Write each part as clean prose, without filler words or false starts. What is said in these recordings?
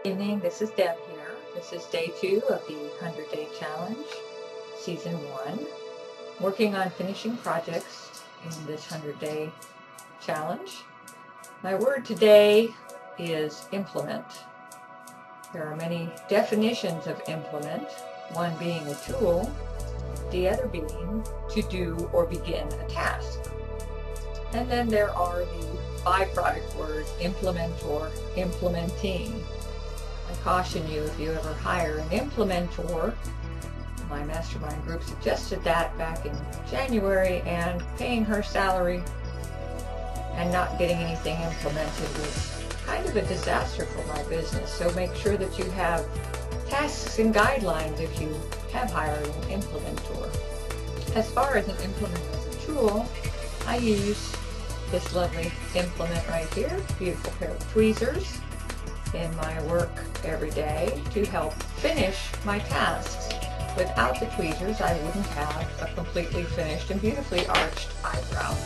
Evening, this is Deb here. This is day 2 of the 100-Day Challenge, Season 1. Working on finishing projects in this 100-day challenge. My word today is implement. There are many definitions of implement, one being a tool, the other being to do or begin a task. And then there are the byproduct words implement or implementing. I caution you, if you ever hire an implementor, my mastermind group suggested that back in January, and paying her salary and not getting anything implemented was kind of a disaster for my business. So make sure that you have tasks and guidelines if you have hired an implementor. As far as an implement as a tool, I use this lovely implement right here, beautiful pair of tweezers, in my work every day to help finish my tasks. Without the tweezers, I wouldn't have a completely finished and beautifully arched eyebrow,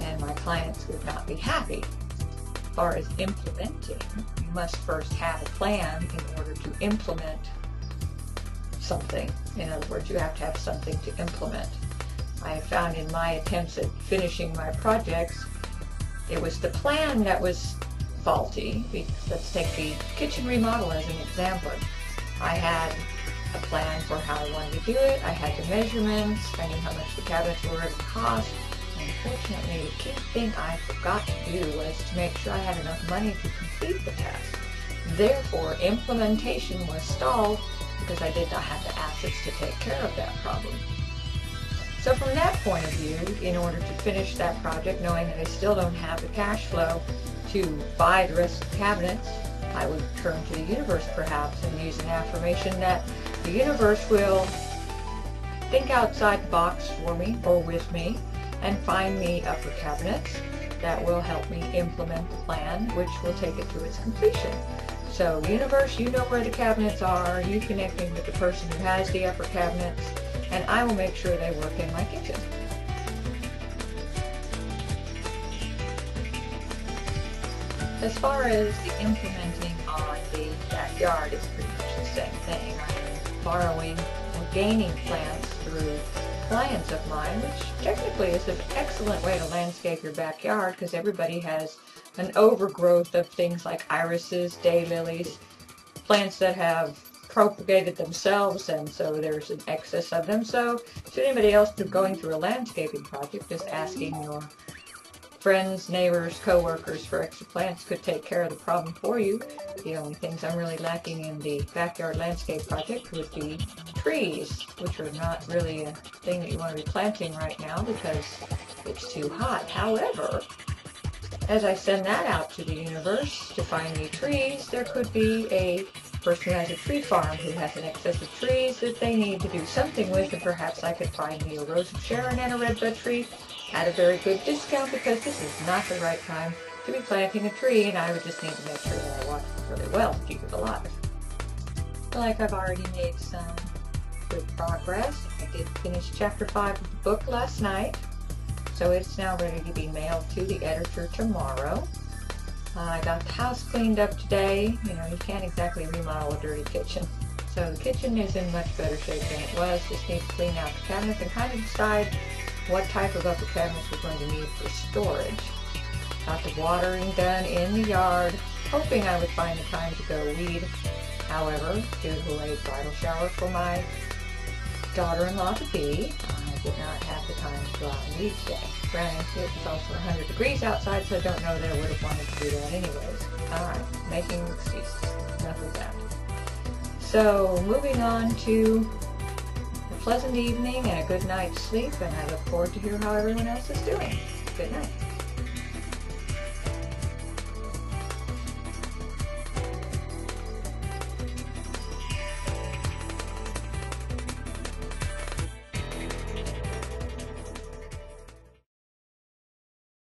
and my clients would not be happy. As far as implementing, you must first have a plan in order to implement something. In other words, you have to have something to implement. I have found in my attempts at finishing my projects, it was the plan that was faulty. Let's take the kitchen remodel as an example. I had a plan for how I wanted to do it. I had the measurements. I knew how much the cabinets were going to cost. Unfortunately, the key thing I forgot to do was to make sure I had enough money to complete the task. Therefore, implementation was stalled because I did not have the assets to take care of that problem. So from that point of view, in order to finish that project, knowing that I still don't have the cash flow to buy the rest of the cabinets, I would turn to the universe perhaps and use an affirmation that the universe will think outside the box for me or with me and find me upper cabinets that will help me implement the plan, which will take it to its completion. So universe, you know where the cabinets are, you connect me with the person who has the upper cabinets, and I will make sure they work in my kitchen. As far as the implementing on the backyard, it's pretty much the same thing. I'm borrowing and gaining plants through clients of mine, which technically is an excellent way to landscape your backyard because everybody has an overgrowth of things like irises, daylilies, plants that have propagated themselves, and so there's an excess of them. So to anybody else going through a landscaping project, just asking your friends, neighbors, co-workers for extra plants could take care of the problem for you. The only things I'm really lacking in the backyard landscape project would be trees, which are not really a thing that you want to be planting right now because it's too hot. However, as I send that out to the universe to find me trees, there could be a person who has a tree farm who has an excess of trees that they need to do something with, and perhaps I could find me a rose of Sharon and a redbud tree at a very good discount because this is not the right time to be planting a tree, and I would just need to make sure that I watch it really well to keep it alive. I feel like I've already made some good progress. I did finish chapter 5 of the book last night, so it's now ready to be mailed to the editor tomorrow. I got the house cleaned up today. You know, you can't exactly remodel a dirty kitchen. So the kitchen is in much better shape than it was. Just need to clean out the cabinets and kind of decide what type of upper cabinets we're going to need for storage. Got the watering done in the yard, hoping I would find the time to go weed. However, due to a bridal shower for my daughter-in-law to be, I did not have the time to go out and weed today. Granted, it was also 100 degrees outside, so I don't know that I would have wanted to do that anyways. Alright, making excuses. Enough of that. So, moving on to a pleasant evening and a good night's sleep, and I look forward to hear how everyone else is doing. Good night.